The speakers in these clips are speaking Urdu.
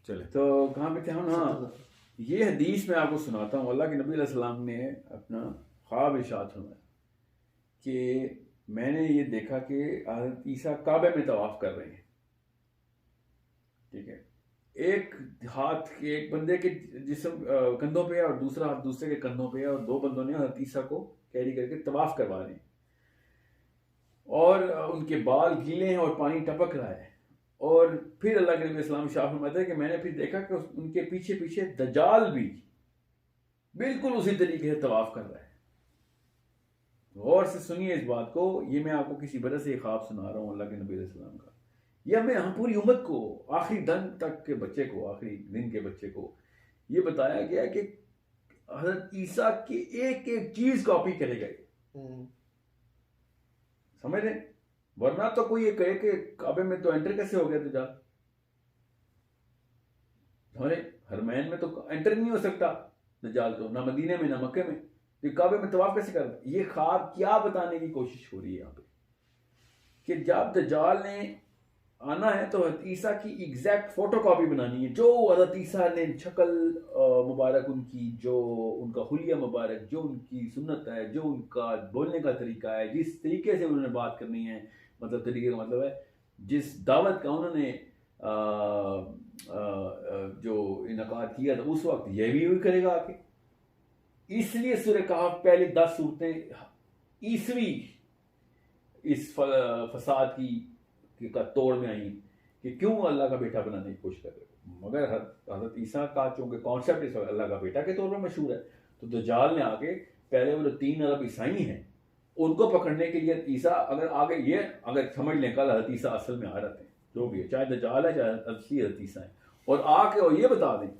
تو کہاں پہ تھے ہم؟ ہاں، یہ حدیث میں آپ کو سناتا ہوں. اللہ کے نبی علیہ السلام نے اپنا خواب ارشاد فرمایا کہ میں نے یہ دیکھا کہ حضرت عیسیٰ کعبے میں طواف کر رہے ہیں. ٹھیک ہے، ایک ہاتھ کے ایک بندے کے جسم کندھوں پہ ہے اور دوسرا ہاتھ دوسرے کے کندھوں پہ ہے، اور دو بندوں نے حضرت عیسیٰ کو کیری کر کے طواف کروا رہے ہیں، اور ان کے بال گیلے ہیں اور پانی ٹپک رہا ہے. اور پھر اللہ کے نبی اسلام شاہ فرماتا ہے کہ میں نے پھر دیکھا کہ ان کے پیچھے پیچھے دجال بھی بالکل اسی طریقے سے طواف کر رہا ہے. غور سے سنیے اس بات کو، یہ میں آپ کو کسی وجہ سے خواب سنا رہا ہوں اللہ کے نبی علیہ السلام کا. یہ ہم پوری امت کو، آخری دن تک کے بچے کو، آخری دن کے بچے کو یہ بتایا گیا کہ حضرت عیسیٰ کی ایک ایک چیز کاپی کرے گا. سمجھ رہے؟ ورنہ تو کوئی یہ کہے کہ کعبے میں تو انٹر کیسے ہو گیا دجال؟ ہمارے حرمین میں تو انٹر نہیں ہو سکتا دجال، تو نہ مدینے میں نہ مکے میں، تو کعبے میں طواف کیسے کر؟ یہ خواب کیا بتانے کی کوشش ہو رہی ہے یہاں پہ کہ جب دجال نے آنا ہے تو حضرت عیسیٰ کی ایگزیکٹ فوٹو کاپی بنانی ہے. جو حضرت عیسیٰ نے شکل مبارک ان کی، جو ان کا حلیہ مبارک، جو ان کی سنت ہے، جو ان کا بولنے کا طریقہ ہے، جس طریقے سے انہوں نے بات کرنی ہے، مطلب طریقے کا مطلب ہے جس دعوت کا انہوں نے جو انعقاد کیا تھا اس وقت، یہ بھی وہی کرے گا آ کے. اس لیے سورہ کہف پہلی 10 صورتیں عیسوی اس فساد کی کا توڑ میں آئی کہ کیوں اللہ کا بیٹا بنانے کی کوشش کر رہے. مگر حضرت عیسیٰ کا چونکہ کانسیپٹ اس وقت اللہ کا بیٹا کے طور پر مشہور ہے، تو دجال نے آگے پہلے وہ 3 ارب عیسائی ہیں ان کو پکڑنے کے لیے عیسیٰ اگر آگے یہ اگر سمجھ لیں کل حضرت عیسیٰ اصل میں آ رہے ہیں، جو بھی ہے، چاہے دجال ہے چاہے اصلی حضرت عیسیٰ ہے، اور آ کے اور یہ بتا دیں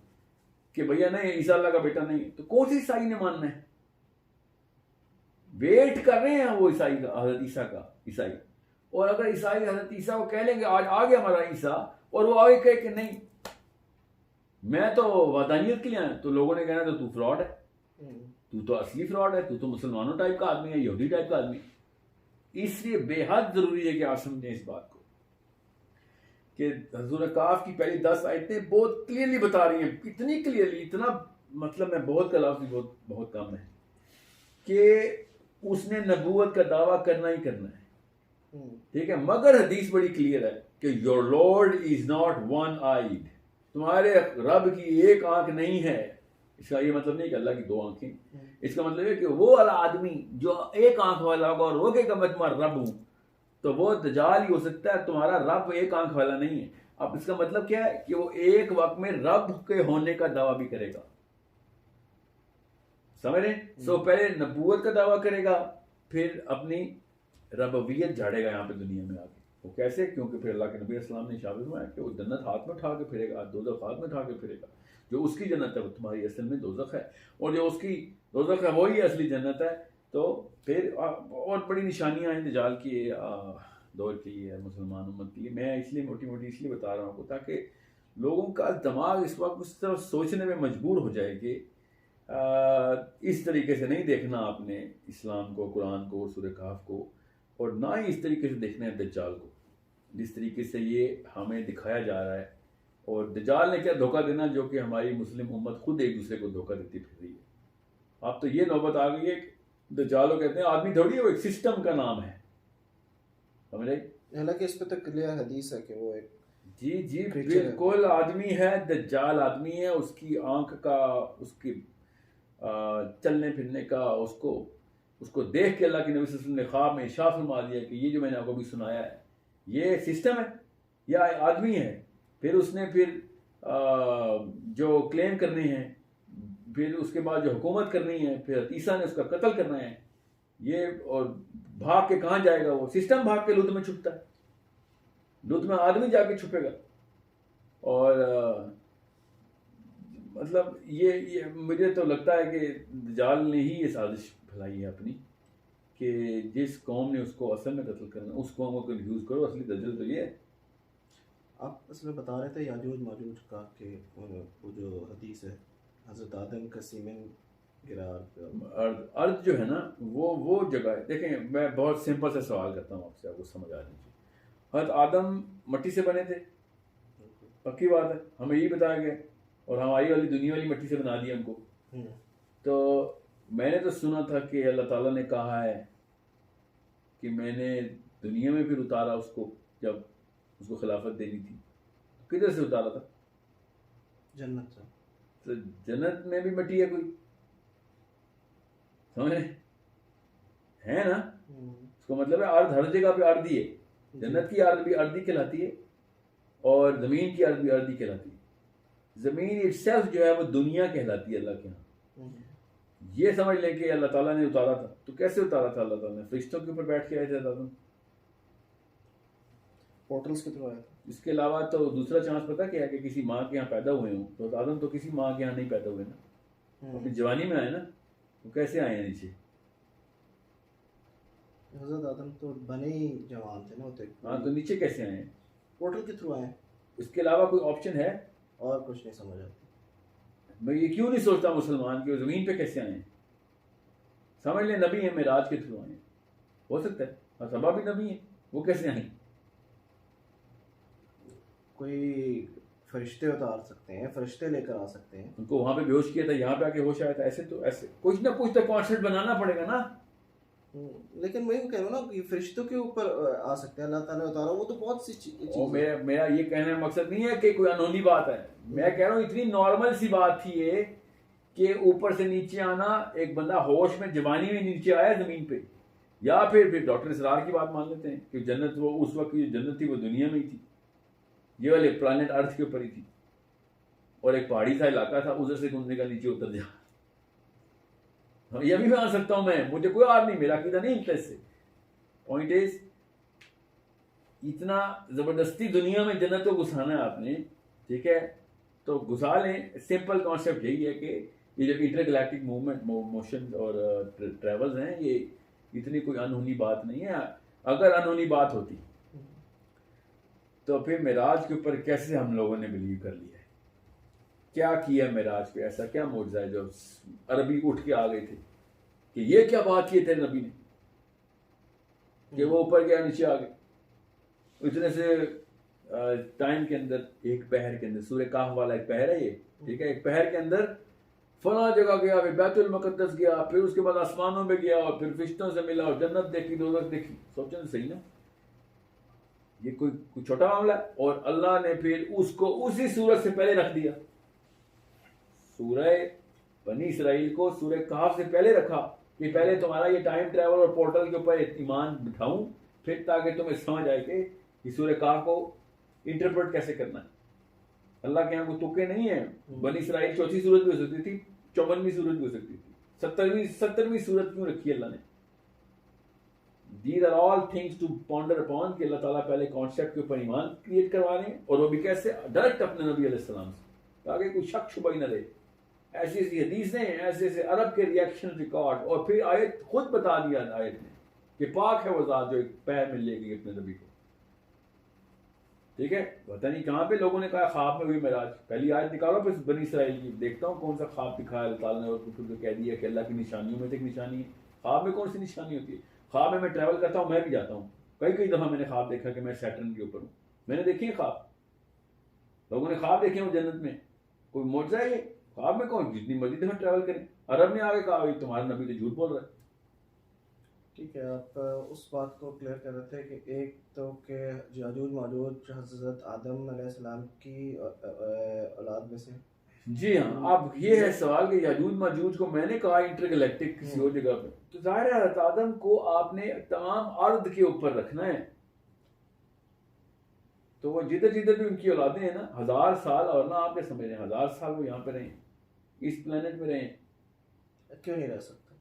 کہ بھیا نہیں عیسیٰ اللہ کا بیٹا نہیں، تو کون سی عیسائی نے ماننا ہے؟ ویٹ کر رہے ہیں وہ عیسائی کا، حضرت عیسیٰ کا عیسائی. اور اگر عیسائی حضرت عیسیٰ کو کہہ لیں گے آج آ گیا ہمارا عیسیٰ، اور وہ آگے کہے کہ نہیں میں تو وحدانیت کے لیے آیا، تو لوگوں نے کہنا تو فراڈ ہے، تو اصلی فراڈ ہے، تو مسلمانوں ٹائپ کا آدمی ہے، یہودی ٹائپ کا آدمی ہے. اس لیے بے حد ضروری ہے کہ آپ سمجھیں اس بات کو کہ سورہ کہف کی پہلی 10 آیتیں بہت کلیئرلی بتا رہی ہیں، اتنی کلیئرلی، اتنا مطلب میں بہت کا لفظ بہت کم ہے کہ اس نے نبوت کا دعویٰ کرنا ہی کرنا ہے. ٹھیک ہے، مگر حدیث بڑی کلیئر ہے کہ your lord is not one eyed, تمہارے رب کی ایک آنکھ نہیں ہے. اس کا یہ مطلب نہیں کہ اللہ کی 2 آنکھیں، اس کا مطلب ہے کہ وہ والا آدمی جو ایک آنکھ والا ہوگا اور وہ کہے گا میں تمہارا رب ہوں، تو وہ دجال ہی ہو سکتا ہے، تمہارا رب ایک آنکھ والا نہیں ہے. اب اس کا مطلب کیا ہے کہ وہ ایک وقت میں رب کے ہونے کا دعویٰ بھی کرے گا. سمجھ رہے ہیں؟ سو پہلے نبوت کا دعویٰ کرے گا، پھر اپنی ربویت جھاڑے گا یہاں پہ دنیا میں آگے. وہ کیسے؟ کیونکہ پھر اللہ کے نبی السلام نے اشارہ فرمایا کہ وہ جنت ہاتھ میں اٹھا کے پھرے گا، دوزخ ہاتھ میں اٹھا کے پھرے گا. جو اس کی جنت ہے وہ تمہاری اصل میں دوزخ ہے، اور جو اس کی دوزخ ہے وہی اصلی جنت ہے. تو پھر اور بڑی نشانیاں ہیں دجال کی دور کے لیے، مسلمان امت کے لیے. میں اس لیے موٹی اس لیے بتا رہا ہوں کو تاکہ لوگوں کا دماغ اس وقت اس طرف سوچنے میں مجبور ہو جائے کہ اس طریقے سے نہیں دیکھنا آپ نے اسلام کو، قرآن کو، سورہ کہف کو، اور نہ ہی اس طریقے سے دیکھنا ہے دجال کو جس طریقے سے یہ ہمیں دکھایا جا رہا ہے. اور دجال نے کیا دھوکہ دینا جو کہ ہماری مسلم امت خود ایک دوسرے کو دھوکہ دیتی پھر رہی ہے. اب تو یہ نوبت آ گئی ہے کہ دجالوں کہتے ہیں آدمی تھوڑی ہے، وہ ایک سسٹم کا نام ہے. سمجھے؟ حالانکہ اس پہ تو کلیئر حدیث ہے کہ وہ ایک جی بالکل آدمی ہے، دجال آدمی ہے. اس کی آنکھ کا، اس کی چلنے پھرنے کا، اس کو دیکھ کے اللہ کے نبی صلی اللہ علیہ وسلم نے خواب میں ارشاد فرما دیا کہ یہ جو میں نے آپ کو بھی سنایا ہے یہ سسٹم ہے یا آدمی ہے. پھر اس نے جو کلیم کرنے ہیں، پھر اس کے بعد جو حکومت کرنی ہے، پھر عیسیٰ نے اس کا قتل کرنا ہے، یہ اور بھاگ کے کہاں جائے گا؟ وہ سسٹم بھاگ کے لدھ میں چھپتا ہے، لدھ میں آدمی جا کے چھپے گا. اور مطلب یہ مجھے تو لگتا ہے کہ دجال نے ہی یہ سازش پھیلائی ہے اپنی کہ جس قوم نے اس کو اصل میں قتل کرنا اس قوم کو کنفیوز کرو. اصلی دجل تو یہ ہے. آپ اس میں بتا رہے تھے یاجوج ماجوج کا کہ وہ جو حدیث ہے حضرت آدم کا سیمن گرا ارض جو ہے نا وہ جگہ ہے. دیکھیں میں بہت سمپل سے سوال کرتا ہوں آپ سے، آپ کو سمجھ آ جائے. حضرت آدم مٹی سے بنے تھے، پکی بات ہے، ہمیں یہی بتایا گیا اور ہماری والی دنیا والی مٹی سے بنا دیا ہم کو. تو میں نے تو سنا تھا کہ اللہ تعالیٰ نے کہا ہے کہ میں نے دنیا میں پھر اتارا اس کو، جب اس کو خلافت دینی تھی. کدھر سے اتارا تھا؟ جنت سے. تو جنت میں بھی مٹی ہے کوئی، سمجھے ہے نا. اس کا مطلب ہے ارض ہر جگہ پہ ارض ہی ہے. جنت کی ارض بھی ارض ہی کہلاتی ہے اور زمین کی ارض بھی ارض ہی کہلاتی ہے. زمین اٹ سیلف جو ہے وہ دنیا کہلاتی ہے اللہ کے ہاں. یہ سمجھ لیں کہ اللہ تعالیٰ نے اتارا تھا. تو کیسے اتارا تھا اللہ تعالیٰ نے؟ فرشتوں کے اوپر بیٹھ کے آئے تھے اللہ. پورٹلز کے تھرو آیا تھا. اس کے علاوہ تو دوسرا چانس پتہ کیا ہے کہ کسی ماں کے یہاں پیدا ہوئے ہوں. تو آدم تو کسی ماں کے یہاں نہیں پیدا ہوئے نا، اپنی جوانی میں آئے نا. وہ کیسے آئے ہیں نیچے؟ حضرت آدم تو بنے ہی جوان تھے نا ہوتے. ہاں تو نیچے کیسے آئے ہیں؟ پورٹل کے تھرو آئے. اس کے علاوہ کوئی آپشن ہے؟ اور کچھ نہیں سمجھ آتا. میں یہ کیوں نہیں سوچتا مسلمان کہ وہ زمین پہ کیسے آئے ہیں. سمجھ لیں نبی ہیں، معراج کے تھرو آئے ہیں. ہو سکتا ہے اور سبا بھی نبی ہیں، وہ کیسے آئیں؟ کوئی فرشتے اتار سکتے ہیں، فرشتے لے کر آ سکتے ہیں. ان کو وہاں پہ بے ہوش کیا تھا، یہاں پہ آ کے ہوش آیا تھا. ایسے تو ایسے کچھ نہ کچھ تو کانسیپٹ بنانا پڑے گا نا. لیکن میں کہہ رہا ہوں نا کہ فرشتوں کے اوپر آ سکتے ہیں، اللہ تعالیٰ اتارا. وہ تو بہت سی چیز. میرا یہ کہنے کا مقصد نہیں ہے کہ کوئی انہونی بات ہے. میں کہہ رہا ہوں اتنی نارمل سی بات تھی یہ کہ اوپر سے نیچے آنا. ایک بندہ ہوش میں جوانی میں نیچے آیا زمین پہ. یا پھر ڈاکٹر اسرار کی بات مان لیتے ہیں کہ جنت وہ اس وقت کی جنت تھی وہ دنیا میں ہی تھی، یہ والے پلانٹ ارتھ کے اوپر ہی تھی، اور ایک پہاڑی سا علاقہ تھا ادھر سے گھومنے کا نیچے اتر جا. یہ بھی میں آ سکتا ہوں، میں مجھے کوئی آر نہیں، میرا عقیدہ نہیں انٹرسٹ سے. پوائنٹ از اتنا زبردستی دنیا میں جنت کو گھسانا ہے آپ نے، ٹھیک ہے تو گھسا لیں. سمپل کانسیپٹ یہی ہے کہ یہ جو انٹر گلیکٹک موومنٹ موشن اور ٹریولز ہیں یہ اتنی کوئی انہونی بات نہیں ہے. اگر انہونی بات ہوتی تو پھر معراج کے اوپر کیسے ہم لوگوں نے بلیو کر لیا ہے؟ کیا کیا معراج پہ؟ ایسا کیا معجزہ ہے جو عربی اٹھ کے آ گئے تھے کہ یہ کیا بات کی تیرے نبی نے کہ وہ اوپر گیا نیچے آ گئے؟ اتنے سے ٹائم کے اندر ایک پہر کے اندر، سورہ کہف والا ایک پہر ہے یہ، ٹھیک ہے، ایک پہر کے اندر فلاں جگہ گیا، پھر بیت المقدس گیا، پھر اس کے بعد آسمانوں میں گیا، اور پھر فرشتوں سے ملا، اور جنت دیکھی، دوزخ دیکھی. سوچیں تو صحیح نا، یہ کوئی چھوٹا معاملہ ہے. اور اللہ نے پھر اس کو اسی سورت سے پہلے رکھ دیا. سورہ بنی اسرائیل کو سورہ کہف سے پہلے رکھا کہ پہلے تمہارا یہ ٹائم ٹریول اور پورٹل کے اوپر ایمان بٹھاؤں، پھر تاکہ تمہیں سمجھ آئے کہ یہ سورہ کہف کو انٹرپریٹ کیسے کرنا ہے. اللہ کے یہاں کوئی تکے نہیں ہیں. بنی اسرائیل چوتھی سورت بھی ہو سکتی تھی، 54ویں سورت بھی ہو سکتی تھی، 70ویں سورت کیوں رکھی اللہ نے؟ These are all things to ponder upon کہ اللہ تعالیٰ پہلے کانسیپٹ کے اوپر ایمان کریٹ کروا رہے ہیں، اور وہ بھی کیسے؟ ڈائریکٹ اپنے نبی علیہ السلام سے، تاکہ کوئی شک شبہ ہی نہ رہے. ایسی ایسی حدیثیں، ایسے ایسے عرب کے ریئیکشن ریکارڈ، اور پھر آیت خود بتا دیا آیت نے کہ پاک ہے وہ ذات جو ایک پیر میں لے گئی اپنے نبی کو. ٹھیک ہے، پتہ نہیں کہاں پہ لوگوں نے کہا خواب میں ہوئی معراج. پہلی آیت نکالو پھر بنی اسرائیل کی، دیکھتا ہوں کون سا خواب دکھایا اللہ تعالیٰ نے، اور پھر کہہ دیا کہ اللہ کی نشانیوں میں سے ایک نشانی ہے. خواب میں کون سی نشانی ہوتی ہے؟ خواب میں ٹریول کرتا ہوں، میں بھی جاتا ہوں. کئی دفعہ میں نے خواب دیکھا کہ میں سیٹرن کے اوپر ہوں. میں نے دیکھی ہے خواب، لوگوں نے خواب دیکھے ہوں جنت میں. کوئی معجزہ ہے یہ؟ خواب میں کون جتنی مرضی دفعہ ٹریول کریں. عرب نے آگے کہا تمہارا نبی تو جھوٹ بول رہا ہے. ٹھیک ہے، آپ اس بات کو کلیئر کر رہے تھے کہ ایک تو کہ یاجوج ماجوج حضرت آدم علیہ السلام کی اولاد میں سے. جی ہاں. اب یہ ہے سوال کہ یاجوج ماجوج کو میں نے کہا انٹر گلیکٹک کسی اور جگہ پہ، تو ظاہر ہے حضرت آدم کو آپ نے تمام ارض کے اوپر رکھنا ہے. تو وہ جدھر جدھر بھی ان کی اولادیں ہیں نا، 1000 سال، اور نہ آپ کے سمجھ رہے ہیں 1000 سال وہ یہاں پہ رہیں، اس پلانٹ میں رہیں. کیوں نہیں رہ سکتا؟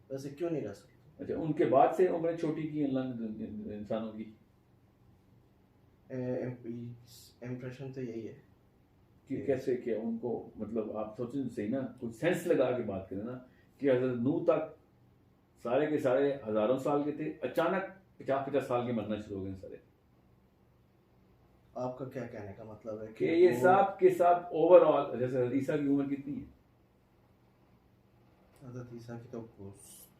ویسے کیوں نہیں رہ سکتا؟ اچھا، ان کے بعد سے عمریں چھوٹی کی اللہ نے انسانوں کی. امپریشن تو یہی ہے کہ کیسے کیا ان کو، مطلب آپ سوچیں صحیح نا، کچھ سینس لگا کے بات کریں نا کہ حضرت نوح تک سارے کے سارے ہزاروں سال کے تھے، اچانک 50 سال کے مرنا شروع ہو گئے سارے. آپ کا کیا کہنے کا مطلب ہے کہ یہ سب کے سب اوور آل، جیسے حضرت عیسیٰ کی عمر کتنی ہے؟ حضرت عیسیٰ کی تو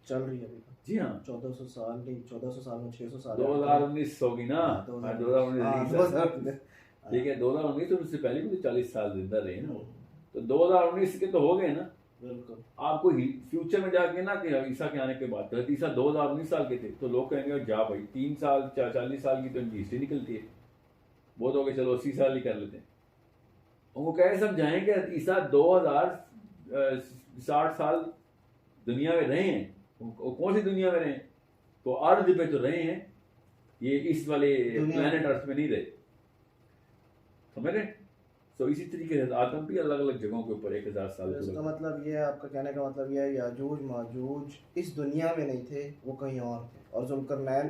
چل رہی ہے ابھی. جی ہاں، 1400 سال نہیں، 1400 سال میں 600 سال 2019 ہوگی نا. ٹھیک ہے 2019 تو اس سے پہلے بھی تو 40 سال زندہ رہے نا, تو 2019 کے تو ہو گئے نا. بالکل. آپ کو فیوچر میں جا کے نا کہ عیسیٰ کے آنے کے بعد عیسیٰ 2019 سال کے تھے تو لوگ کہیں گے جا بھائی 3 سال 40 سال کی تو ان کی ہسٹری نکلتی ہے, بہت ہو گئے چلو 80 سال ہی کر لیتے ہیں. ان کو کیسے سمجھائیں کہ عیسیٰ 2060 سال دنیا میں رہے ہیں. کون سی دنیا میں رہے ہیں؟ تو ارض پہ تو رہے ہیں, یہ اس والے پلانٹ ارتھ میں نہیں رہے, سمجھ رہے. تو اسی طریقے سے آدم بھی الگ الگ جگہوں کے اوپر 1000 سال. اس کا مطلب یہ ہے, آپ کا کہنے کا مطلب یہ ہے یاجوج ماجوج اس دنیا میں نہیں تھے, وہ کہیں اور تھے, اور ذوالقرنین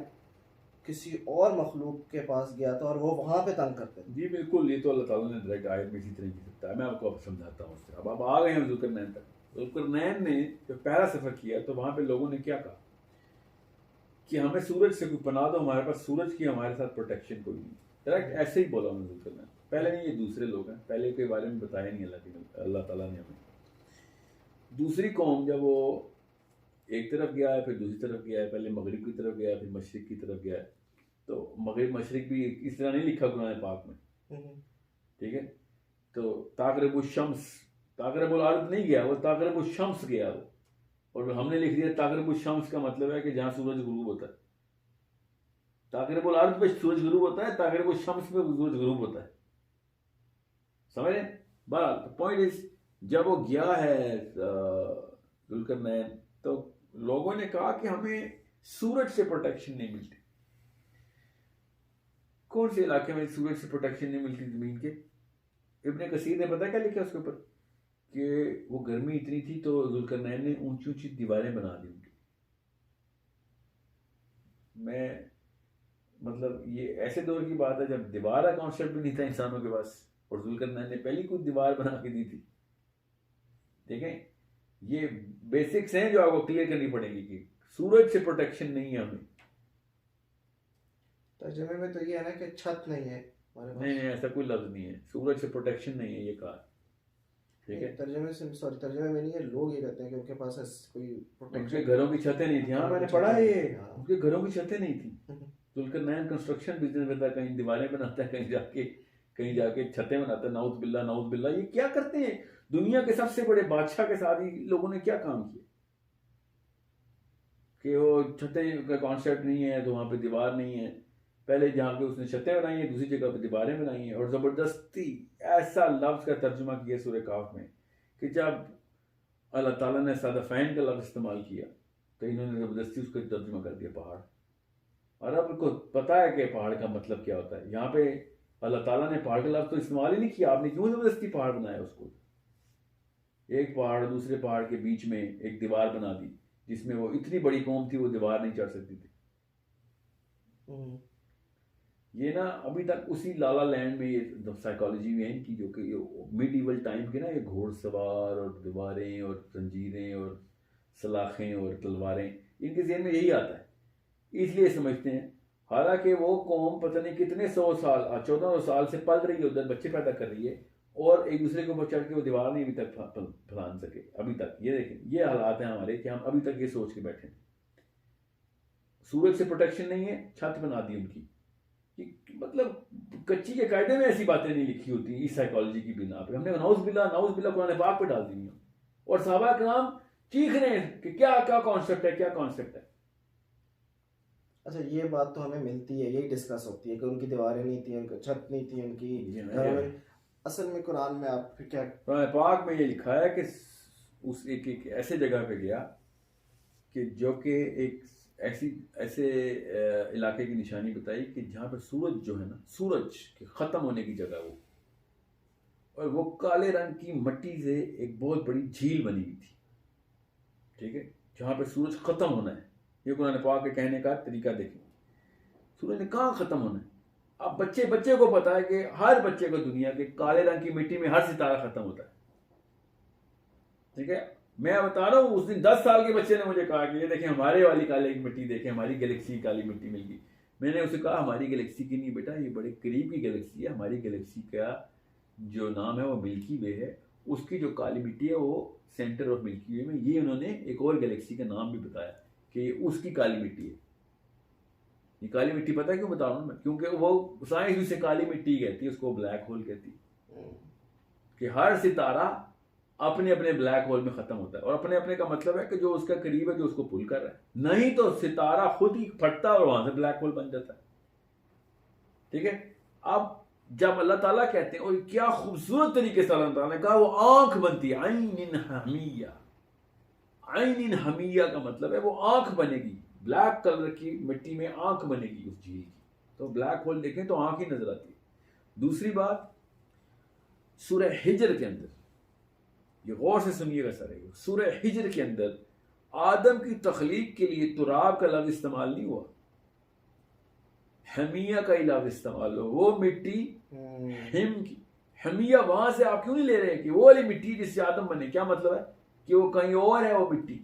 کسی اور مخلوق کے پاس گیا تھا اور وہ وہاں پہ تنگ کرتے تھے. جی بالکل, یہ تو اللہ تعالیٰ نے ڈائریکٹ آیت میں اسی طرح کی سکتا ہے. میں آپ کو اب سمجھاتا ہوں اس سے. اب آپ آ گئے ہیں ذوالقرنین تک. ذوالقرنین نے جب پہلا سفر کیا تو وہاں پہ لوگوں نے کیا کہا کہ ہمیں سورج سے کوئی پناہ دو, ہمارے پاس سورج کی ہمارے ساتھ پروٹیکشن کوئی نہیں. ڈائریکٹ ایسے ہی بولا انہوں نے ذوالقرنین. پہلے نہیں, یہ دوسرے لوگ ہیں, پہلے کے بارے میں بتایا نہیں اللہ تعالیٰ نے ہمیں. دوسری قوم جب وہ ایک طرف گیا ہے پھر دوسری طرف گیا ہے, پہلے مغرب کی طرف گیا ہے پھر مشرق کی طرف گیا ہے, تو مغرب مشرق بھی اس طرح نہیں لکھا قرآن پاک میں, ٹھیک ہے. تو تاقرب الشمس, تاقرب الارض نہیں گیا, وہ تاقرب الشمس گیا وہ, اور ہم نے لکھ دیا تاقرب الشمس کا مطلب ہے کہ جہاں سورج غروب ہوتا ہے. تاقرب الارض پہ سورج غروب ہوتا ہے, تاقرب الشمس پہ سورج غروب ہوتا ہے, سمجھ رہے. بہرحال پوائنٹ از جب وہ گیا ہے ذوالقرنین تو لوگوں نے کہا کہ ہمیں سورج سے پروٹیکشن نہیں ملتی. کون سے علاقے میں سورج سے پروٹیکشن نہیں ملتی زمین کے؟ ابن کثیر نے پتا کیا لکھا اس کے اوپر کہ وہ گرمی اتنی تھی تو ذوالقرنین نے اونچی اونچی دیواریں بنا دی ان کی. میں مطلب یہ ایسے دور کی بات ہے جب دیوار کا کانسیپٹ بھی نہیں تھا انسانوں کے پاس, اور ذوالقرنین نے پہلی کوئی دیوار بنا کے دی تھی. دیکھیں یہ بیسکس ہیں جو آپ کو کلیئر کرنی پڑیں گی کہ سورج سے پروٹیکشن نہیں ہے ہمیں. ترجمے میں تو یہ ہے نا کہ چھت نہیں ہے ہمارے پاس. نہیں ایسا کوئی لفظ نہیں ہے, سورج سے پروٹیکشن نہیں ہے یہ کہا, ٹھیک ہے. ترجمے میں نہیں ہے, لوگ یہ کہتے ہیں کہ ان کے پاس کوئی ان کے گھروں کی چھتیں نہیں تھیں. ہاں میں نے پڑھا ہے یہ, ان کے گھروں کی چھتیں نہیں تھیں. ذوالقرنین کنسٹرکشن بزنس کرتا ہے, کہیں دیواریں بناتا ہے, کہیں جا کے چھتیں بناتا ہے. نعوذ باللہ نعوذ باللہ, یہ کیا کرتے ہیں؟ دنیا کے سب سے بڑے بادشاہ کے ساتھ ہی لوگوں نے کیا کام کیا کہ وہ چھتیں کا کانسیپٹ نہیں ہے تو وہاں پہ دیوار نہیں ہے. پہلے جہاں پہ اس نے چھتیں بنائی ہیں دوسری جگہ پہ دیواریں بنائی ہیں, اور زبردستی ایسا لفظ کا ترجمہ کیا سورہ کاف میں کہ جب اللہ تعالیٰ نے صادفین کا لفظ استعمال کیا تو انہوں نے زبردستی اس کو ترجمہ کر دیا پہاڑ. اور اب ان کو پتا ہے کہ پہاڑ کا مطلب کیا ہوتا ہے. یہاں پہ اللہ تعالیٰ نے پہاڑ کا لفظ تو استعمال ہی نہیں کیا, آپ نے کیوں زبردستی پہاڑ بنایا اس کو؟ ایک پہاڑ دوسرے پہاڑ کے بیچ میں ایک دیوار بنا دی جس میں وہ اتنی بڑی قوم تھی وہ دیوار نہیں چڑھ سکتی تھی. یہ نا ابھی تک اسی لالا لینڈ میں یہ سائیکالوجی میں ہے ان کی, جو کہ مڈ ایول ٹائم کے نا یہ گھوڑ سوار اور دیواریں اور زنجیریں اور سلاخیں اور تلواریں ان کے ذہن میں یہی آتا ہے, اس لیے سمجھتے ہیں. حالانکہ وہ قوم پتہ نہیں کتنے 100 سال 1400 سال سے پل رہی ہے, ادھر بچے پیدا کر رہی ہے, اور ایک دوسرے کے اوپر چڑھ کے وہ دیوار نہیں ابھی تک پھلان سکے. ابھی تک یہ دیکھیں یہ حالات ہیں ہمارے کہ ہم ابھی تک یہ سوچ کے بیٹھے ہیں سورج سے پروٹیکشن نہیں ہے, چھت بنا دی ان کی. مطلب کچی کے قاعدے میں ایسی باتیں نہیں لکھی ہوتی اس سائیکالوجی کی بنا پہ. ہم نے نعوذ باللہ قرآن پاک پہ ڈال دی ہیں, اور صحابہ کرام چیخ رہے ہیں کہ کیا کانسیپٹ ہے, کیا کانسیپٹ ہے. اچھا یہ بات تو ہمیں ملتی ہے, یہی ڈسکس ہوتی ہے کہ ان کی دیواریں نہیں تھیں, ان کی چھت نہیں تھی ان کی. اصل میں قرآن میں آپ کیا قرآن پاک میں یہ لکھا ہے کہ اس ایک ایسے جگہ پہ گیا کہ جو کہ ایک ایسے علاقے کی نشانی بتائی کہ جہاں پہ سورج جو ہے نا, سورج کے ختم ہونے کی جگہ وہ, اور وہ کالے رنگ کی مٹی سے ایک بہت بڑی جھیل بنی ہوئی تھی, ٹھیک ہے, جہاں پہ سورج ختم ہونا ہے. یہ قرآن پاک کے کہنے کا طریقہ دیکھیں, سورج نے کہاں ختم ہونا ہے. اب بچے کو پتا ہے کہ ہر بچے کو دنیا کے کالے رنگ کی مٹی میں ہر ستارہ ختم ہوتا ہے, ٹھیک ہے. میں بتا رہا ہوں اس دن 10 سال کے بچے نے مجھے کہا کہ یہ دیکھیں ہمارے والی کالے کی مٹی دیکھیں, ہماری گلیکسی کالی مٹی مل گئی. میں نے اسے کہا ہماری گلیکسی کی نہیں بیٹا, یہ بڑے قریب کی گلیکسی ہے. ہماری گلیکسی کا جو نام ہے وہ ملکی وے ہے, اس کی جو کالی مٹی ہے وہ سینٹر آف ملکی وے میں. یہ انہوں نے ایک اور گلیکسی کا نام بھی بتایا کہ اس کی کالی مٹی ہے. یہ کالی مٹی پتہ ہے کیوں بتا رہا ہوں میں؟ کیونکہ وہ سائنس اسے کالی مٹی کہتی ہے، اس کو بلیک ہول کہتی ہے، کہ ہر ستارہ اپنے اپنے بلیک ہول میں ختم ہوتا ہے، اور اپنے اپنے کا مطلب ہے کہ جو اس کا قریب ہے، جو اس کو پل کر رہا ہے، نہیں تو ستارہ خود ہی پھٹتا ہے اور وہاں سے بلیک ہول بن جاتا ہے. ٹھیک ہے. اب جب اللہ تعالیٰ کہتے ہیں، اور کیا خوبصورت طریقے سے اللہ تعالیٰ نے کہا، وہ آنکھ بنتی ہے، عین حمیہ. عین حمیہ کا مطلب ہے وہ آنکھ بنے گی، بلیک کلر کی مٹی میں آنکھ بنے گی اس جھیل کی. تو بلیک ہول دیکھیں تو آنکھ ہی نظر آتی ہے. دوسری بات، سورہ ہجر کے اندر، یہ غور سے سنیے گا سارے، سورہ ہجر کے اندر آدم کی تخلیق کے لیے تراب کا لفظ استعمال نہیں ہوا، حمیہ کا ہی لفظ استعمال ہو. وہ مٹی ہم کی حمیہ وہاں سے آپ کیوں نہیں لے رہے کہ وہ والی مٹی جس سے آدم بنے؟ کیا مطلب ہے کہ وہ کہیں اور ہے وہ مٹی.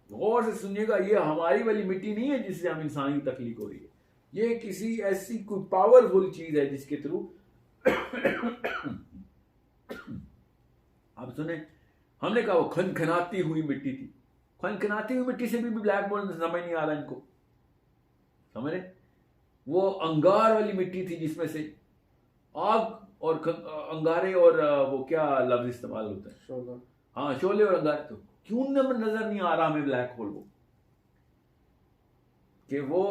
غور سے سنیے گا، یہ ہماری والی مٹی نہیں ہے جس سے ہم انسان کی تخلیق ہو رہی ہے. یہ کسی ایسی کوئی پاورفل چیز ہے جس کے تھرو آپ سنیں، ہم نے کہا وہ کھنکھناتی ہوئی مٹی تھی. کھنکھناتی ہوئی مٹی سے بھی بلیک بورڈ سمجھ نہیں آ رہا ان کو، سمجھ رہے؟ وہ انگار والی مٹی تھی جس میں سے آگ اور انگارے اور وہ کیا لفظ استعمال ہوتا ہے، شعلہ. ہاں شعلے اور انگارے. تو کیوں نظر نہیں آ رہا ہمیں بلیک ہول؟ وہ کہ وہ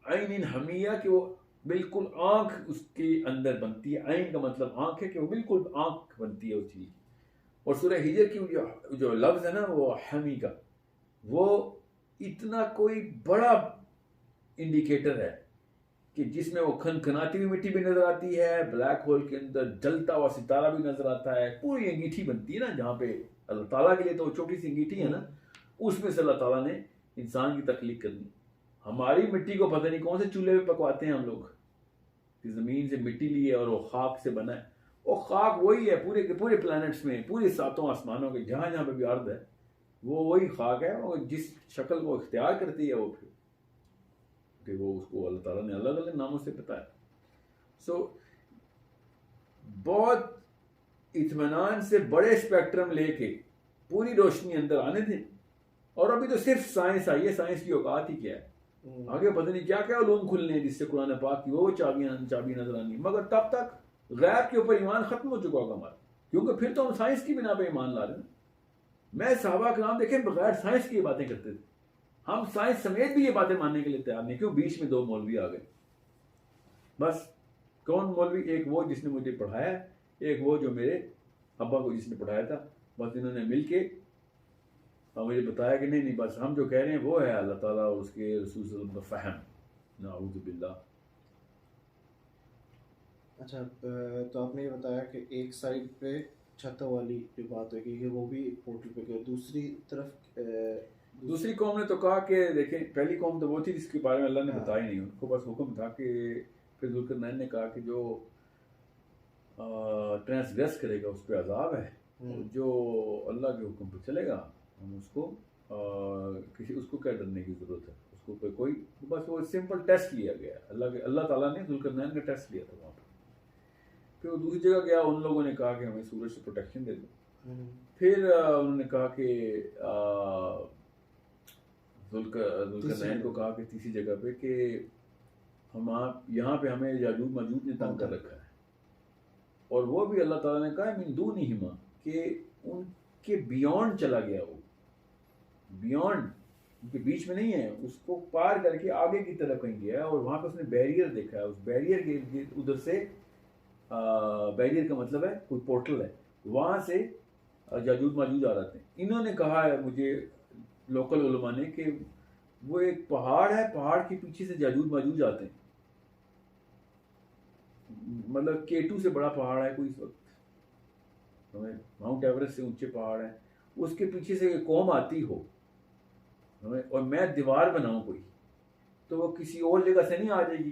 عین حمیہ، کہ وہ بالکل آنکھ اس کے اندر بنتی ہے. عین کا مطلب آنکھ ہے، کہ وہ بالکل آنکھ بنتی ہے اس چیز. اور سورہ ہجر کی جو لفظ ہے نا وہ حمی کا، وہ اتنا کوئی بڑا انڈیکیٹر ہے کہ جس میں وہ کھنکھناتی ہوئی مٹی بھی نظر آتی ہے، بلیک ہول کے اندر جلتا ہوا ستارہ بھی نظر آتا ہے. پوری انگیٹھی بنتی ہے نا جہاں پہ اللہ تعالیٰ کے لیے تو وہ چھوٹی سی انگیٹھی ہے نا، اس میں سے اللہ تعالیٰ نے انسان کی تخلیق کرنی. ہماری مٹی کو پتہ نہیں کون سے چولہے پہ پکواتے ہیں ہم لوگ، کہ زمین سے مٹی لی ہے اور وہ خاک سے بنا ہے. وہ خاک وہی ہے پورے کے پورے پلانٹس میں، پورے ساتوں آسمانوں کے جہاں جہاں پہ بھی ارض ہے، وہ وہی خاک ہے. اور جس شکل کو اختیار کرتی ہے وہ پھر کہ وہ اس کو اللہ تعالیٰ نے الگ الگ ناموں سے بتایا. سو بہت اطمینان سے بڑے اسپیکٹرم لے کے پوری روشنی اندر آنے دیں. اور ابھی تو صرف سائنس آئی ہے، سائنس کی اوقات ہی کیا ہے، آگے پتہ نہیں کیا کیا علوم کھلنے ہیں جس سے قرآن پاک کی وہ چابی نظر آنی. مگر تب تک غیب کے اوپر ایمان ختم ہو چکا ہوگا ہمارا، کیونکہ پھر تو ہم سائنس کی بنا پہ ایمان لا رہے ہیں. میں صحابہ کرام دیکھیں بغیر سائنس کی یہ باتیں کرتے تھے، ہم سائنس سمیت بھی یہ باتیں ماننے کے لیے تیار نہیں. کیوں؟ بیچ میں دو مولوی آ گئے بس. کون مولوی؟ ایک وہ جس نے مجھے پڑھایا، ایک وہ جو میرے ابا کو جس نے پڑھایا تھا. بس انہوں نے مل کے اور مجھے بتایا کہ نہیں بس ہم جو کہہ رہے ہیں وہ ہے اللہ تعالیٰ اور اس کے رسول صلی اللہ علیہ وسلم کا فہم. نعوذ باللہ. اچھا، تو آپ نے یہ بتایا کہ ایک سائڈ پہ چھتوں والی جو بات ہوئی کہ وہ بھی پورٹل پہ گئے، دوسری طرف دوسری قوم نے تو کہا کہ دیکھیں پہلی قوم تو وہ تھی جس کے بارے میں اللہ نے بتایا نہیں، ان کو بس حکم تھا کہ پھر ذوالقرنین نے کہا کہ جو ٹرانسگریس کرے گا اس پہ عذاب ہے، جو اللہ کے حکم پہ چلے گا ہم اس کو اس کو کیا ڈرنے کی ضرورت ہے، اس کو کوئی بس وہ سمپل ٹیسٹ لیا گیا. اللہ تعالیٰ نے ذوالقرنین کا ٹیسٹ لیا تھا وہاں پہ. پھر وہ دوسری جگہ گیا، ان لوگوں نے کہا کہ ہمیں سورج سے پروٹیکشن دے دو. پھر انہوں نے کہا کہ ذوالقرنین کو کہا کہ تیسری جگہ پہ کہ یہاں پہ ہمیں یاجوج ماجوج نے تنگ کر رکھا ہے. اور وہ بھی اللہ تعالیٰ نے کہا من دونہما، کہ ان کے بیونڈ چلا گیا، وہ بیونڈ ان کے بیچ میں نہیں ہے، اس کو پار کر کے آگے کی طرف کہیں گیا ہے. اور وہاں پہ اس نے بیریئر دیکھا ہے، اس بیریئر کے ادھر سے بیریئر کا مطلب ہے کوئی پورٹل ہے، وہاں سے یاجوج ماجوج آ رہتے ہیں. انہوں نے کہا ہے مجھے لوکل علماء نے کہ وہ ایک پہاڑ ہے، پہاڑ کے پیچھے سے یاجوج ماجوج آتے ہیں. مطلب K2 سے بڑا پہاڑ ہے کوئی اس وقت، ماؤنٹ ایوریسٹ سے اونچے پہاڑ ہیں، اس کے پیچھے سے ایک قوم آتی ہو اور میں دیوار بناؤں کوئی، تو وہ کسی اور جگہ سے نہیں آ جائے گی.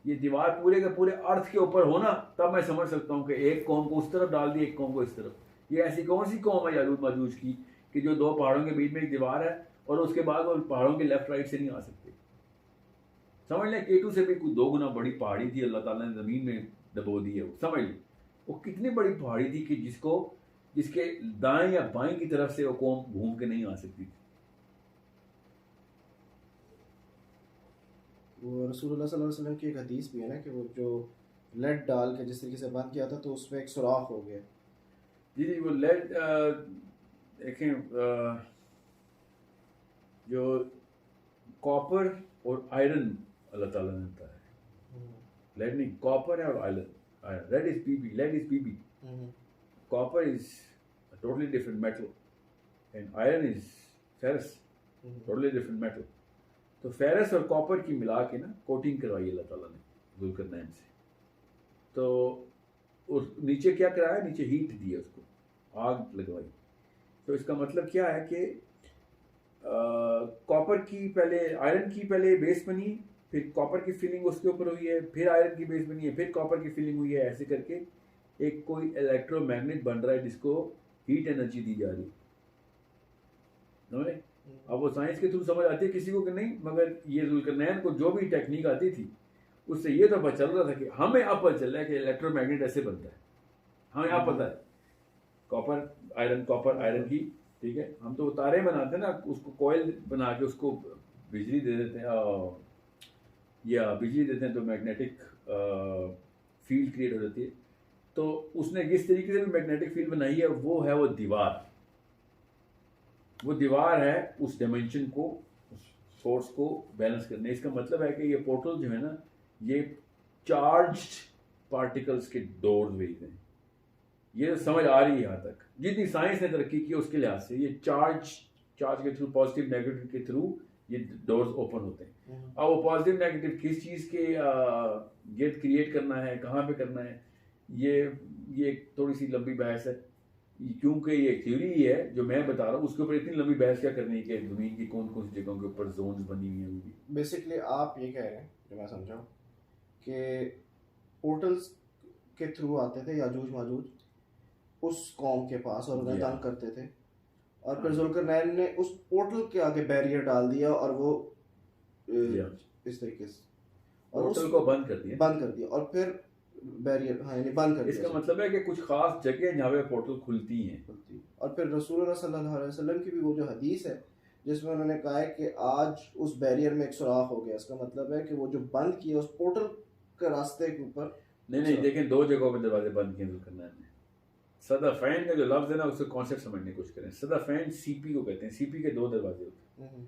یہ دیوار پورے کے پورے ارتھ کے اوپر ہونا تب میں سمجھ سکتا ہوں کہ ایک قوم کو اس طرف ڈال دی، ایک قوم کو اس طرف. یہ ایسی کون سی قوم ہے یاجوج ماجوج کی کہ جو دو پہاڑوں کے بیچ میں ایک دیوار ہے اور اس کے بعد وہ پہاڑوں کے لیفٹ رائٹ سے نہیں آ سکتے. سمجھ لیں K2 سے بھی کوئی 2 گنا بڑی پہاڑی تھی، اللہ تعالیٰ نے زمین میں دبو دی ہے. وہ سمجھ لیں وہ کتنی بڑی پہاڑی تھی کہ جس کے دائیں یا بائیں کی طرف سے وہ قوم گھوم کے نہیں آ سکتی تھی. وہ رسول اللہ صلی اللہ علیہ وسلم کی ایک حدیث بھی ہے نا کہ وہ جو لیڈ ڈال کے جس طریقے سے بند کیا تھا تو اس میں ایک سوراخ ہو گیا. جی وہ لیڈ دیکھیں جو کاپر اور آئرن اللہ تعالیٰ نے بتایا ہے. لیڈ نہیں، کاپر ہے اور iron. Lead is P be, lead is P be. Copper is totally different metal and iron is فیرس، totally different metal. تو فیرس اور کاپر کی ملا کے نا کوٹنگ کروائی اللہ تعالیٰ نے ذوالقرنین سے. تو اس نیچے کیا کرایا، نیچے ہیٹ دی ہے، اس کو آگ لگوائی. تو اس کا مطلب کیا ہے کہ کاپر کی پہلے آئرن کی پہلے بیس بنی، پھر کاپر کی فلنگ اس کے اوپر ہوئی ہے، پھر آئرن کی بیس بنی ہے، پھر کاپر کی فلنگ ہوئی ہے. ایسے کر کے ایک کوئی الیکٹرو میگنیٹ بن رہا ہے جس کو ہیٹ انرجی دی جا رہی ہے. سمجھے؟ اب وہ سائنس کے تھرو سمجھ آتی ہے کسی کو کہ نہیں، مگر یہ ذوالقرنین کو جو بھی ٹیکنیک آتی تھی اس سے یہ تو پتہ چل رہا تھا کہ ہمیں اب پتہ چل رہا ہے کہ الیکٹرو میگنیٹ ایسے بنتا ہے. ہمیں اب پتہ ہے کاپر آئرن کی، ٹھیک ہے. ہم تو تارے بناتے ہیں نا، اس کو کوئل بنا کے اس کو بجلی دے دیتے ہیں یا بجلی دیتے ہیں تو میگنیٹک فیلڈ کریٹ ہو جاتی ہے. تو اس نے جس طریقے سے بھی میگنیٹک فیلڈ بنائی ہے وہ ہے وہ دیوار ہے اس ڈائمینشن کو، سورس کو بیلنس کرنے. اس کا مطلب ہے کہ یہ پورٹل جو ہے نا یہ چارجڈ پارٹیکلز کے ڈورز بھیجتے ہیں. یہ سمجھ آ رہی ہے یہاں تک جتنی سائنس نے ترقی کی اس کے لحاظ سے. یہ چارج کے تھرو، پازیٹیو نیگیٹو کے تھرو یہ ڈورز اوپن ہوتے ہیں. اب وہ پازیٹیو نیگیٹو کس چیز کے گرد کریٹ کرنا ہے، کہاں پہ کرنا ہے، یہ ایک تھوڑی سی لمبی بحث ہے. کیونکہ یہ ایک تھیوری ہی ہے جو میں بتا رہا ہوں، اس کے اوپر اتنی لمبی بحث کیا کرنی ہے کہ زمین کی کون کون سی جگہوں کے اوپر زونز بنی ہوئی ہیں. بیسکلی آپ یہ کہہ رہے ہیں جو میں سمجھا کہ پورٹلز کے تھرو آتے تھے یاجوج ماجوج اس قوم کے پاس اور انہیں تنگ کرتے تھے، اور پھر ذوالقرنین نے اس پورٹل کے آگے بیریئر ڈال دیا اور وہ اس طریقے سے پورٹل کو بند کر دیا اور پھر بیریئر یعنی بند کر دیا. اس کا مطلب ہے کہ کچھ خاص جگہ جہاں پہ پورٹل کھلتی ہیں. اور پھر رسول اللہ صلی اللہ علیہ وسلم کی بھی وہ جو حدیث ہے جس میں انہوں نے کہا ہے کہ آج اس بیریئر میں ایک سوراخ ہو گیا. اس کا مطلب ہے کہ وہ جو بند کیا اس پورٹل کے راستے کے اوپر نہیں دیکھیں دو جگہوں پہ دروازے بند کیے ذوالقرنین نے. صدفین کا جو لفظ ہے نا اس کا کانسیپٹ سمجھنے کی کوشش کریں. صدفین سی پی کو کہتے ہیں. سی پی کے دو دروازے ہوتے ہیں.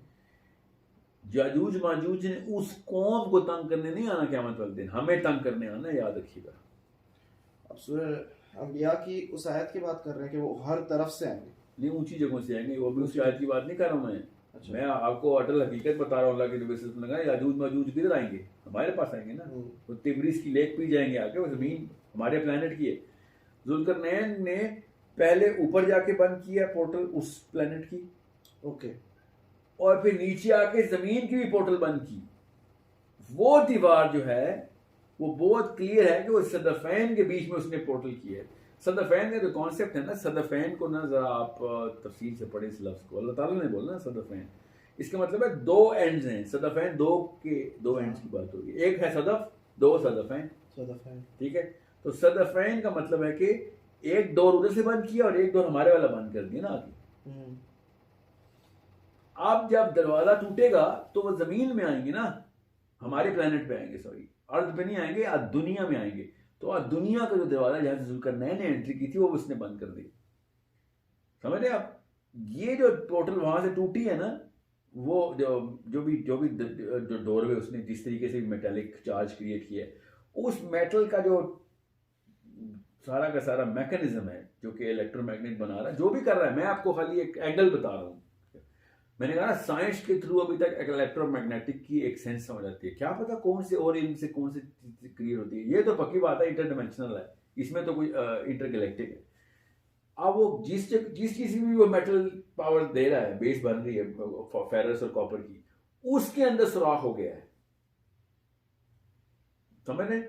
یاجوج ماجوج نے اس قوم کو تنگ کرنے نہیں آنا قیامت والے دن، ہمیں تنگ کرنے آنا، یاد رکھیے گا. اب سورہ انبیاء کی اس آیت کی بات کر رہے ہیں کہ وہ ہر طرف سے آئیں گے، نہیں اونچی جگہوں سے آئیں گے. وہ بھی اس آیت کی بات نہیں کر رہا ہوں میں آپ کو اٹل حقیقت بتا رہا ہوں. اللہ کے نبی صلی اللہ علیہ وسلم نے کہا یاجوج ماجوج کدھر آئیں گے؟ ہمارے پاس آئیں گے نا. وہ تبریز کی لیک پی جائیں گے آ کے. وہ زمین ہمارے پلانٹ کی ہے. ذوالقرنین نے پہلے اوپر جا کے بند کیا پورٹل اس پلانٹ کی، اوکے، اور پھر نیچے آ کے زمین کی بھی پورٹل بند کی. وہ دیوار جو ہے وہ بہت کلیئر ہے کہ وہ صدفین کے بیچ میں اس نے پورٹل کی ہے. صدفین کا جو کانسیپٹ ہے نا، صدفین کو نا ذرا آپ تفصیل سے پڑھیں اس لفظ کو. اللہ تعالیٰ نے بولا نا صدفین، اس کا مطلب ہے دو اینڈز ہیں. صدفین دو اینڈز کی بات ہوگی. ایک ہے صدف، دو صدفین. ٹھیک ہے. تو صدفین کا مطلب ہے کہ ایک ڈور ادھر سے بند کیا اور ایک ڈور ہمارے والا بند کر دیا نا آگے. اب جب دروازہ ٹوٹے گا تو وہ زمین میں آئیں گے نا، ہمارے پلانٹ پہ آئیں گے، سوری ارض پہ نہیں آئیں گے، دنیا میں آئیں گے. تو دنیا کا جو دروازہ جہاں سے ذوالقرنین نے انٹری کی تھی وہ اس نے بند کر دی. سمجھ رہے آپ؟ یہ جو پورٹل وہاں سے ٹوٹی ہے نا، وہ جو بھی ڈور وے اس نے جس طریقے سے میٹالک چارج کریٹ کیا ہے، اس میٹل کا جو سارا کا سارا میکانزم ہے جو کہ الیکٹرو میگنیٹ بنا رہا ہے، جو بھی کر رہا ہے، میں آپ کو خالی ایک اینگل بتا رہا ہوں. میں نے کہا نا سائنس کے تھرو ابھی تک ایک الیکٹرو میگنیٹک کی ایک سینس سمجھ آتی ہے. کیا پتا کون سے اور علم سے کون سی چیز کلیئر ہوتی ہے. یہ تو پکی بات ہے انٹر ڈائمینشنل ہے، اس میں تو کوئی انٹر گلیکٹک ہے. اب وہ جس چیز بھی وہ میٹل پاور دے رہا ہے، بیس بن رہی ہے فیرس اور کاپر کی، اس کے اندر سوراخ ہو گیا ہے. سمجھ رہے؟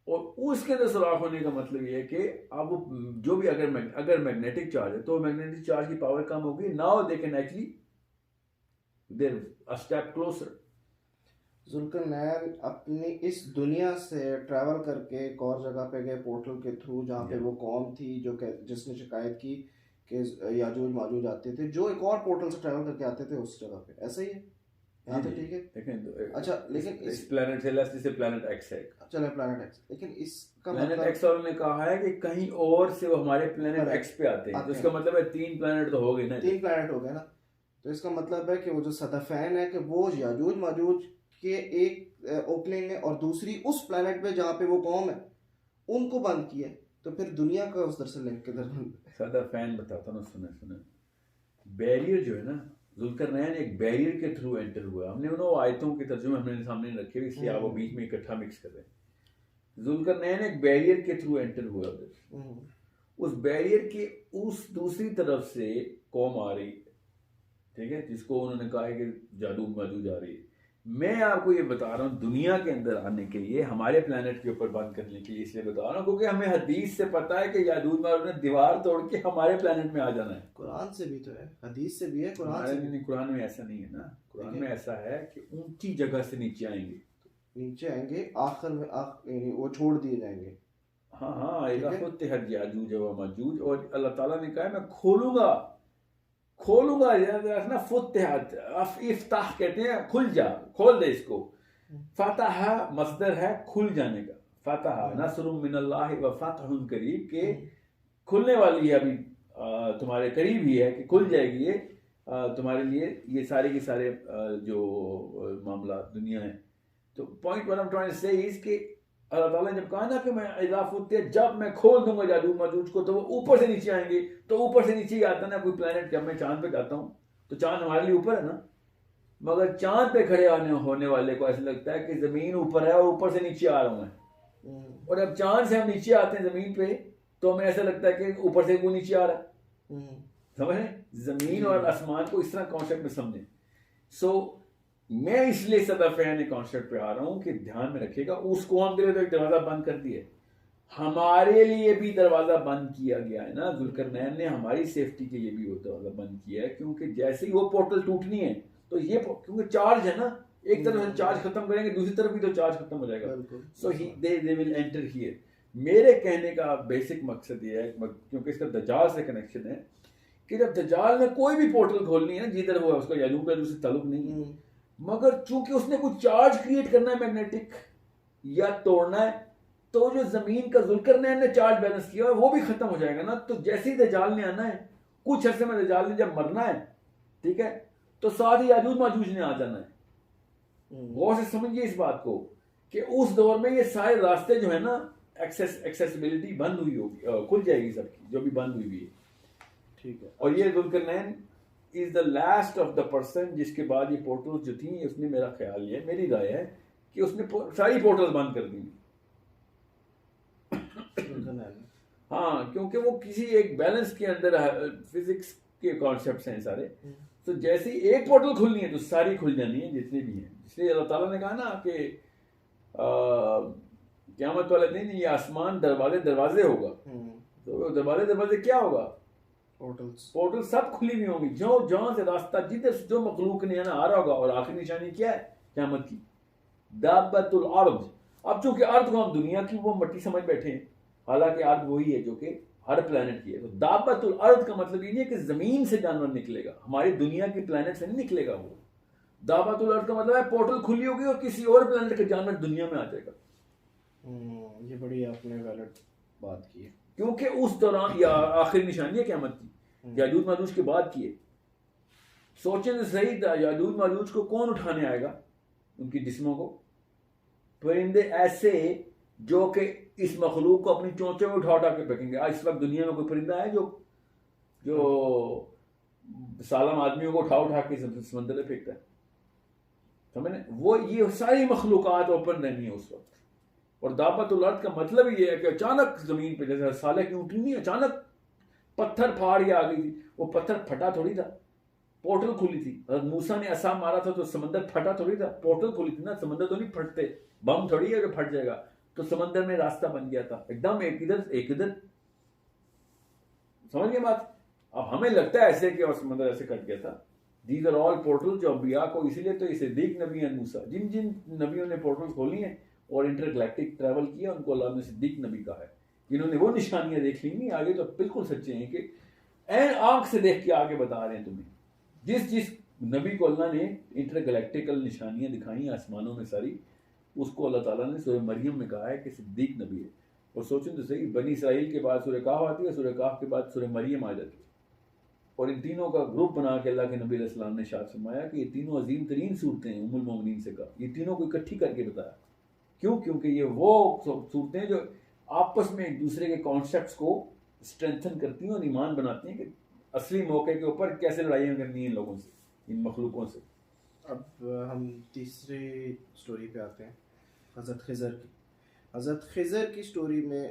اور اس کے اندر سوراخ ہونے کا مطلب یہ ہے کہ اب وہ جو بھی اگر میگنیٹک چارج ہے تو میگنیٹک چارج کی پاور کم ہوگی. Now they can actually there a step closer. Zulqarnain اپنی اس دنیا سے ٹریول کر کے ایک اور جگہ پہ گئے پورٹل کے تھرو جہاں پہ وہ قوم تھی جس نے شکایت کی کہ یاجوج ماجوج آتے تھے، جو ایک اور پورٹل سے ٹریول کر کے آتے تھے اس جگہ پہ. ایسا ہی ہے؟ یہاں تک ٹھیک ہے. دیکھیں اچھا لیکن اس پلانٹ سیلسٹ سے پلانٹ ایکس ہے, چلے پلانٹ ایکس, لیکن اس کا پلانٹ مطلب ایکس والوں نے کہا ہے کہ کہیں اور سے وہ ہمارے پلانٹ ایکس پہ آتے ہیں, تو اس کا مطلب ہے 3 پلانٹ تو ہو گئے نا, 3 پلانٹ ہو گئے نا. تو اس کا مطلب ہے کہ وہ جو صدفین ہے کہ وہ یاجوج ماجوج کے ایک اوپننگ ہے, اور دوسری اس پلانٹ پہ جہاں پہ وہ قوم ہے ان کو بند کیا. تو پھر دنیا کا اس در سے لنک کدھر بند؟ صدفین بتاتا ہوں, سنیں بیریئر جو ہے نا, ذوالقرنین ایک بیریئر کے تھرو انٹر ہوا. ہم نے انہوں آیتوں کے ترجمے ہم نے سامنے رکھے ہوئے, اس لیے آپ وہ بیچ میں اکٹھا مکس کر رہے ہیں. ذوالقرنین ایک بیریئر کے تھرو انٹر ہوا ادھر, اس بیریئر کی اس دوسری طرف سے قوم آ رہی, ٹھیک ہے, جس کو انہوں نے کہا ہے کہ جادو ماجوج آ رہی ہے. میں آپ کو یہ بتا رہا ہوں دنیا کے اندر آنے کے لیے, ہمارے پلانٹ کے اوپر بند کرنے کے لیے اس لیے بتا رہا ہوں کیونکہ ہمیں حدیث سے پتا ہے کہ یاجوج ماجوج نے دیوار توڑ کے ہمارے پلانٹ میں آ جانا ہے. قرآن سے بھی تو ہے, حدیث سے بھی ہے, قرآن سے نہیں, قرآن میں ایسا نہیں ہے نا. قرآن میں ایسا ہے کہ اونچی جگہ سے نیچے آئیں گے, نیچے آئیں گے آخر میں, یعنی وہ چھوڑ دیے جائیں گے. ہاں, اذا فتحت یاجوج و ماجوج, اور اللہ تعالیٰ نے کہا ہے میں کھولوں گا نا, فتحت افتح کہتے ہیں کھل جا, کھول دے اس کو. فتح مصدر ہے کھل جانے کا, فتح نصر من اللہ و فتح قریب, کہ کھلنے والی ہے, ابھی تمہارے قریب ہی ہے کہ کھل جائے گی یہ تمہارے لیے, یہ سارے کے سارے جو معاملات دنیا ہیں. تو پوائنٹ ون آف ٹرائنگ سے اس کہ اللہ تعالیٰ نے جب کہا نا کہ میں اذا فتحت, جب میں کھول دوں گا یاجوج ماجوج کو, تو وہ اوپر سے نیچے آئیں گے. تو اوپر سے نیچے ہی آتا نا کوئی پلانٹ. جب میں چاند پہ جاتا ہوں تو چاند ہمارے لیے اوپر ہے نا, مگر چاند پہ کھڑے ہونے والے کو ایسا لگتا ہے کہ زمین اوپر ہے اور اوپر سے نیچے آ رہا ہوں میں. اور جب چاند سے ہم نیچے آتے ہیں زمین پہ تو ہمیں ایسا لگتا ہے کہ اوپر سے وہ نیچے آ رہا ہے. سمجھ رہے, زمین اور آسمان کو اس طرح کانسیپٹ میں سمجھیں. سو میں اس لیے صدفین کانسیپٹ پہ آ رہا ہوں کہ دھیان میں رکھیے گا, اس قوم کے لیے تو ایک دروازہ بند کر دیا, ہمارے لیے بھی دروازہ بند کیا گیا ہے نا. ذوالقرنین نے ہماری سیفٹی کے لیے بھی وہ دروازہ بند کیا ہے, کیونکہ جیسے ہی وہ پورٹل ٹوٹنی ہے تو یہ کیونکہ چارج ہے نا, ایک طرف سے چارج ختم کریں گے دوسری طرف بھی تو چارج ختم ہو جائے گا. سو they will enter here. میرے کہنے کا بیسک مقصد یہ ہے, کیونکہ اس کا دجال سے کنیکشن ہے, کہ جب دجال نے کوئی بھی پورٹل کھولنی ہے جدھر وہ ہے, اس کا یاجوج ماجوج سے تعلق نہیں ہے, مگر چونکہ اس نے کچھ چارج کریٹ کرنا ہے میگنیٹک یا توڑنا ہے, تو جو زمین کا ذوالقرنین نے چارج بیلنس کیا ہے وہ بھی ختم ہو جائے گا نا. تو جیسے ہی دجال نے آنا ہے, کچھ عرصے میں دجال نے جب مرنا ہے, ٹھیک ہے, تو ساتھ ہی یاجوج ماجوج نے آ جانا ہے. غور سے سمجھیے اس بات کو کہ اس دور میں یہ سارے راستے جو ہے نا, ایکسیسیبلٹی بند ہوئی ہوگی, کھل جائے گی سب کی جو بھی بند ہوئی ہے, ٹھیک ہے. اور یہ Zulqarnain is the last of the person جس کے بعد یہ پورٹلز جو تھیں, اس نے, میرا خیال یہ ہے, میری رائے ہے کہ اس نے ساری پورٹلز بند کر دی. ہاں, کیونکہ وہ کسی ایک بیلنس کے اندر, فزکس کے کانسیپٹس ہیں سارے. تو جیسے ہی ایک پورٹل کھلنی ہے تو ساری کھل جانی ہے جتنی بھی ہیں. اس لیے اللہ تعالیٰ نے کہا نا کہ قیامت والے دن یہ آسمان دروازے ہوگا. تو دروازے کیا ہوگا, پورٹل سب کھلی ہوئی ہوں گی, جہاں سے راستہ جدھر سے جو مخلوق نے آنا آ رہا ہوگا. اور آخری نشانی کیا ہے قیامت کی, دابت الارض. اب چونکہ ارض کو ہم دنیا کی وہ مٹی سمجھ بیٹھے ہیں, حالانکہ ارض وہی ہے جو کہ ہر پلانٹ کی ہے. تو دابت الارض کا مطلب یہ نہیں ہے کہ زمین سے جانور نکلے گا, ہماری دنیا کی پلانٹ سے نہیں نکلے گا. وہ دابت الارض کا مطلب ہے پورٹل کھلی ہوگی اور کسی اور پلانٹ کا جانور دنیا میں آ جائے گا. یہ بڑی آپ نے ویلڈ بات کی ہے, کیونکہ اس دوران یا آخری نشانی ہے قیامت کی, یاجوج ماجوج کے بعد کی ہے. سوچیں تو صحیح, یاجوج ماجوج کو کون اٹھانے آئے گا, ان کی جسموں کو, پرندے ایسے جو کہ اس مخلوق کو اپنی چونچوں میں اٹھا کے پھینکیں گے. اس وقت دنیا میں کوئی پرندہ ہے جو سالم آدمیوں کو اٹھا کے سمندر میں پھینکتا ہے, سمجھیں, وہ یہ ساری مخلوقات اوپن رہنی ہے اس وقت. اور دابت الارض کا مطلب یہ ہے کہ اچانک زمین پہ, جیسے صالح کی اونٹنی نہیں, اچانک پتھر پھاڑ کے آ گئی تھی. وہ پتھر پھٹا تھوڑی تھا, پورٹل کھلی تھی. حضرت موسیٰ نے عصا مارا تھا تو سمندر پھٹا تھوڑی تھا, پورٹل کھلی تھی نا. سمندر تو نہیں پھٹتے, بم تھوڑی ہے جو پھٹ جائے گا. تو سمندر میں راستہ بن گیا تھا ایک دم, ایک ادھر. سمجھ گئے بات. اب ہمیں لگتا ہے ایسے کہ اور سمندر ایسے کٹ گیا تھا. دیز آر آل پورٹل جو انبیاء کو, اسی لیے تو یہ صدیق نبی ہیں موسیٰ, جن نبیوں نے پورٹل کھولی ہیں اور انٹر گلیکٹک ٹریول کیا, ان کو اللہ نے صدیق نبی کہا ہے. جنہوں نے وہ نشانیاں دیکھ لی نہیں آگے, تو بالکل سچے ہیں کہ این آنکھ سے دیکھ کے آگے بتا رہے ہیں تمہیں. جس نبی کو اللہ نے انٹر گلیکٹیکل نشانیاں دکھائیں آسمانوں میں ساری، اس کو اللہ تعالیٰ نے سورہ مریم میں کہا ہے کہ صدیق نبی ہے. اور سوچیں تو صحیح، بنی اسرائیل کے بعد سورہ کہف آتی ہے، سورہ کہف کے بعد سورہ مریم آ جاتی ہے، اور ان تینوں کا گروپ بنا کے اللہ کے نبی علیہ السلام نے ارشاد فرمایا کہ یہ تینوں عظیم ترین صورتیں ہیں. ام المومنین سے کہا یہ تینوں کو اکٹھی کر کے بتایا. کیوں؟ کیونکہ یہ وہ صورتیں ہیں جو آپس میں ایک دوسرے کے کانسیپٹس کو اسٹرینتھن کرتی ہیں اور ایمان بناتی ہیں کہ اصلی موقع کے اوپر کیسے لڑائیاں کرنی ہیں ان لوگوں سے، ان مخلوقوں سے. اب ہم تیسری سٹوری پہ آتے ہیں، حضرت خضر کی. حضرت خضر کی سٹوری میں